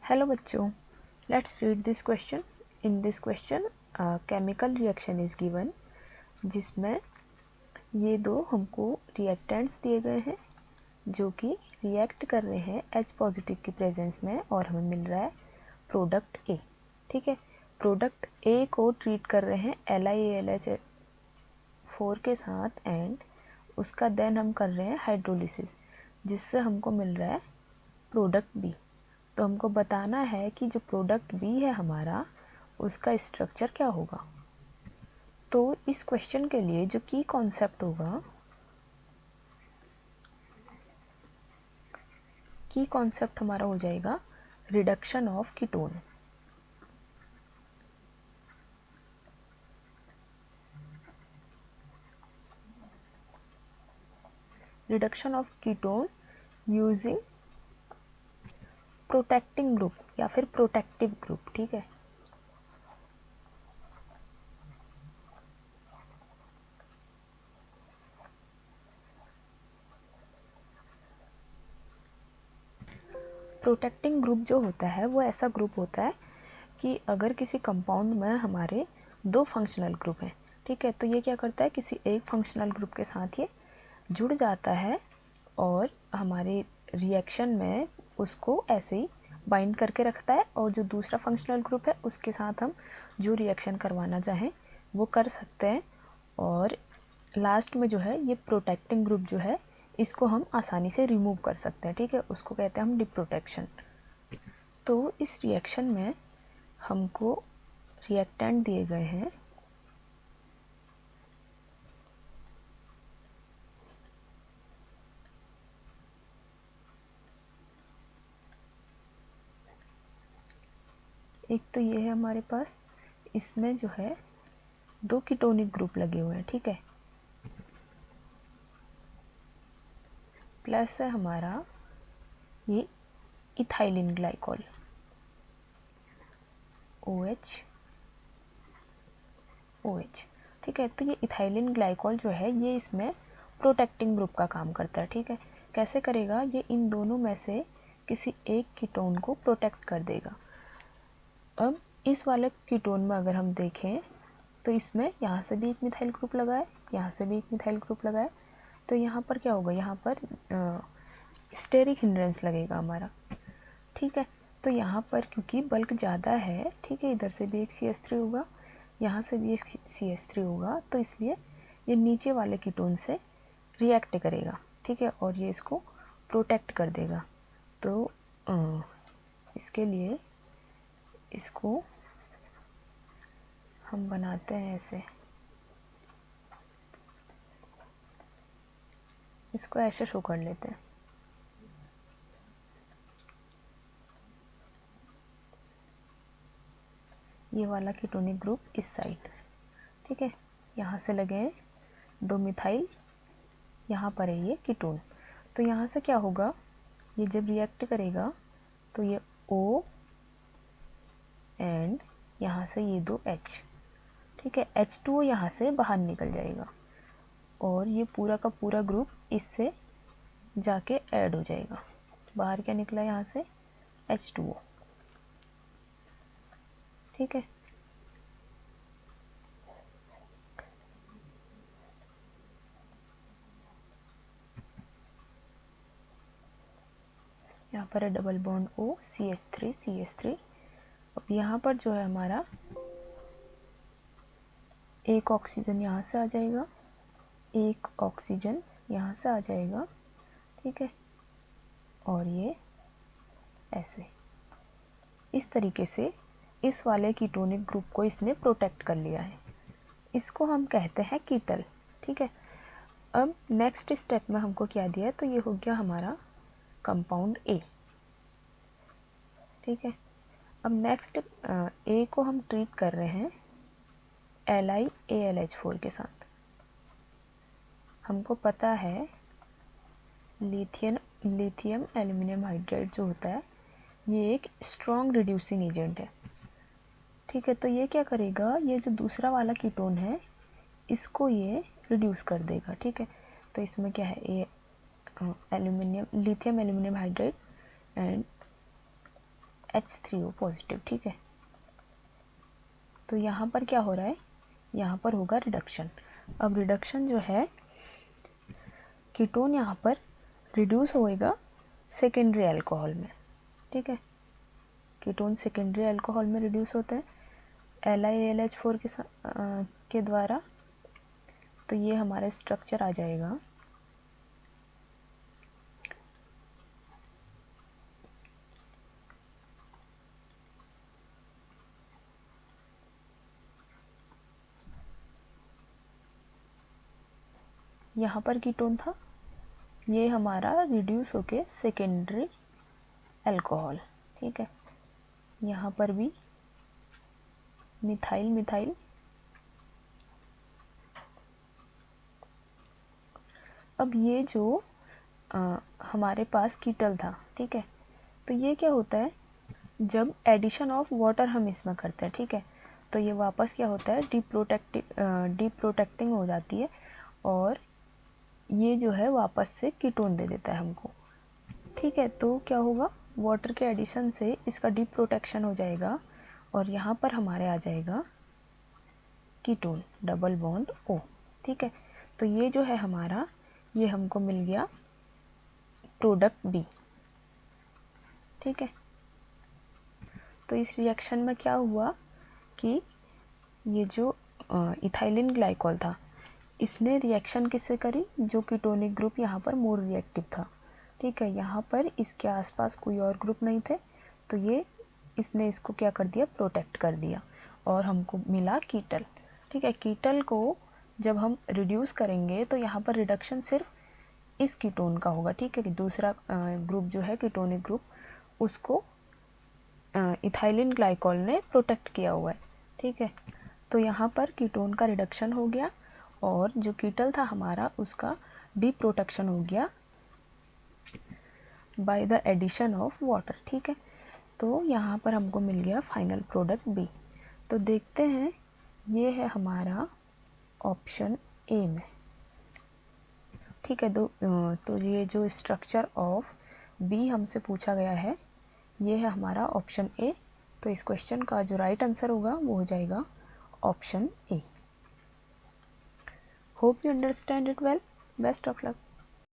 Hello बच्चों, let's read this question. In this question chemical reaction is given, जिसमें ये दो हमको रिएक्टेंट्स दिए गए हैं जो कि रिएक्ट कर रहे हैं H पॉजिटिव की प्रेजेंस में, और हमें मिल रहा है प्रोडक्ट A। ठीक है, प्रोडक्ट A को ट्रीट कर रहे हैं LiAlH4 के साथ एंड उसका देन हम कर रहे हैं हाइड्रोलिसिस, जिससे हमको मिल रहा है प्रोडक्ट B। तो हमको बताना है कि जो प्रोडक्ट B है हमारा, उसका स्ट्रक्चर क्या होगा। तो इस क्वेश्चन के लिए जो की कॉन्सेप्ट होगा, की कॉन्सेप्ट हमारा हो जाएगा reduction of ketone. Reduction of ketone using protecting group या फिर प्रोटेक्टिव ग्रुप। ठीक है, प्रोटेक्टिंग ग्रुप जो होता है वो ऐसा ग्रुप होता है कि अगर किसी कंपाउंड में हमारे दो फंक्शनल ग्रुप हैं, ठीक है, तो ये क्या करता है, किसी एक फंक्शनल ग्रुप के साथ ये जुड़ जाता है और हमारे रिएक्शन में उसको ऐसे ही बाइंड करके रखता है, और जो दूसरा फंक्शनल ग्रुप है उसके साथ हम जो रिएक्शन करवाना चाहें वो कर सकते हैं। और लास्ट में जो है ये प्रोटेक्टिंग ग्रुप जो है, इसको हम आसानी से रिमूव कर सकते हैं। ठीक है, उसको कहते हैं हम डिप्रोटेक्शन। तो इस रिएक्शन में हमको रिएक्टेंट दिए गए हैं एक तो ये है हमारे पास, इसमें जो है दो कीटोनिक ग्रुप लगे हुए हैं। ठीक है, प्लस है हमारा ये इथाइलिन ग्लाइकॉल OH OH। ठीक है, तो ये इथाइलिन ग्लाइकॉल जो है ये इसमें प्रोटेक्टिंग ग्रुप का काम करता है। ठीक है, कैसे करेगा, ये इन दोनों में से किसी एक कीटोन को प्रोटेक्ट कर देगा। अब इस वाले कीटोन में अगर हम देखें तो इसमें यहाँ से भी एक मिथाइल ग्रुप लगा है, यहाँ से भी एक मिथाइल ग्रुप लगा है, तो यहाँ पर क्या होगा, यहाँ पर स्टेरिक हिंड्रेंस लगेगा हमारा। ठीक है, तो यहाँ पर क्योंकि बल्क ज़्यादा है, ठीक है, इधर से भी एक CH3 होगा, यहाँ से भी एक CH3 होगा, तो इसलिए ये नीचे वाले कीटोन से रिएक्ट करेगा। ठीक है, और ये इसको प्रोटेक्ट कर देगा। तो इसके लिए इसको हम बनाते हैं ऐसे, इसको ऐसे शो कर लेते हैं। ये वाला कीटोनिक ग्रुप इस साइड, ठीक है, यहाँ से लगे हैं दो मिथाइल, यहाँ पर है ये कीटोन। तो यहाँ से क्या होगा, ये जब रिएक्ट करेगा तो ये O एंड यहाँ से ये दो H, ठीक है, H2O यहाँ से बाहर निकल जाएगा और ये पूरा का पूरा ग्रुप इससे जाके ऐड हो जाएगा। बाहर क्या निकला यहाँ से, H2O। ठीक है, यहाँ पर है डबल बॉन्ड O CH3। अब यहाँ पर जो है हमारा एक ऑक्सीजन यहाँ से आ जाएगा, एक ऑक्सीजन यहाँ से आ जाएगा। ठीक है, और ये ऐसे, इस तरीके से इस वाले कीटोनिक ग्रुप को इसने प्रोटेक्ट कर लिया है। इसको हम कहते हैं कीटल। ठीक है, अब नेक्स्ट स्टेप में हमको क्या दिया है, तो ये हो गया हमारा कंपाउंड A। ठीक है, अब नेक्स्ट A को हम ट्रीट कर रहे हैं LiAlH4 के साथ। हमको पता है लिथियम एल्युमिनियम हाइड्राइड जो होता है ये एक स्ट्रॉन्ग रिड्यूसिंग एजेंट है। ठीक है, तो ये क्या करेगा, ये जो दूसरा वाला कीटोन है इसको ये रिड्यूस कर देगा। ठीक है, तो इसमें क्या है, ये lithium aluminium hydride and H3O positive, ठीक है। तो यहाँ पर क्या हो रहा है, यहाँ पर होगा रिडक्शन। अब रिडक्शन जो है, कीटोन यहाँ पर रिड्यूस होएगा सेकेंडरी अल्कोहल में, ठीक है। कीटोन सेकेंडरी अल्कोहल में रिड्यूस होते हैं LiAlH4 के द्वारा। तो ये हमारा स्ट्रक्चर आ जाएगा यहाँ पर कीटोन था, ये हमारा रिड्यूस होके सेकेंडरी अल्कोहल, ठीक है। यहाँ पर भी मिथाइल मिथाइल, अब ये जो हमारे पास कीटल था, ठीक है, तो ये क्या होता है, जब एडिशन ऑफ वाटर हम इसमें करते हैं, ठीक है, तो ये वापस क्या होता है, डीप्रोटेक्टिंग हो जाती है और ये जो है वापस से कीटोन दे देता है हमको, ठीक है। तो क्या होगा, वाटर के एडिशन से इसका डीप्रोटेक्शन हो जाएगा और यहाँ पर हमारे आ जाएगा कीटोन डबल बॉन्ड O, ठीक है। तो ये जो है हमारा, ये हमको मिल गया प्रोडक्ट B, ठीक है। तो इस रिएक्शन में क्या हुआ कि ये जो इथाइलिन ग्लाइकॉल था, इसने रिएक्शन किससे करी, जो कीटोनिक ग्रुप यहाँ पर मोर रिएक्टिव था, ठीक है। यहाँ पर इसके आसपास कोई और ग्रुप नहीं थे, तो ये इसने इसको क्या कर दिया, प्रोटेक्ट कर दिया और हमको मिला कीटल, ठीक है। कीटल को जब हम रिड्यूस करेंगे तो यहाँ पर रिडक्शन सिर्फ इस कीटोन का होगा, ठीक है, कि दूसरा ग्रुप जो है कीटोनिक ग्रुप, उसको इथाइलिन ग्लाइकॉल ने प्रोटेक्ट किया हुआ है, ठीक है। तो यहाँ पर कीटोन का रिडक्शन हो गया और जो कीटल था हमारा, उसका डीप्रोटेक्शन हो गया by the addition of water, ठीक है। तो यहाँ पर हमको मिल गया फाइनल प्रोडक्ट B। तो देखते हैं, ये है हमारा ऑप्शन A में, ठीक है। तो ये जो स्ट्रक्चर ऑफ B हमसे पूछा गया है, ये है हमारा ऑप्शन A। तो इस क्वेश्चन का जो राइट आंसर होगा वो हो जाएगा option A। Hope you understand it well. Best of luck.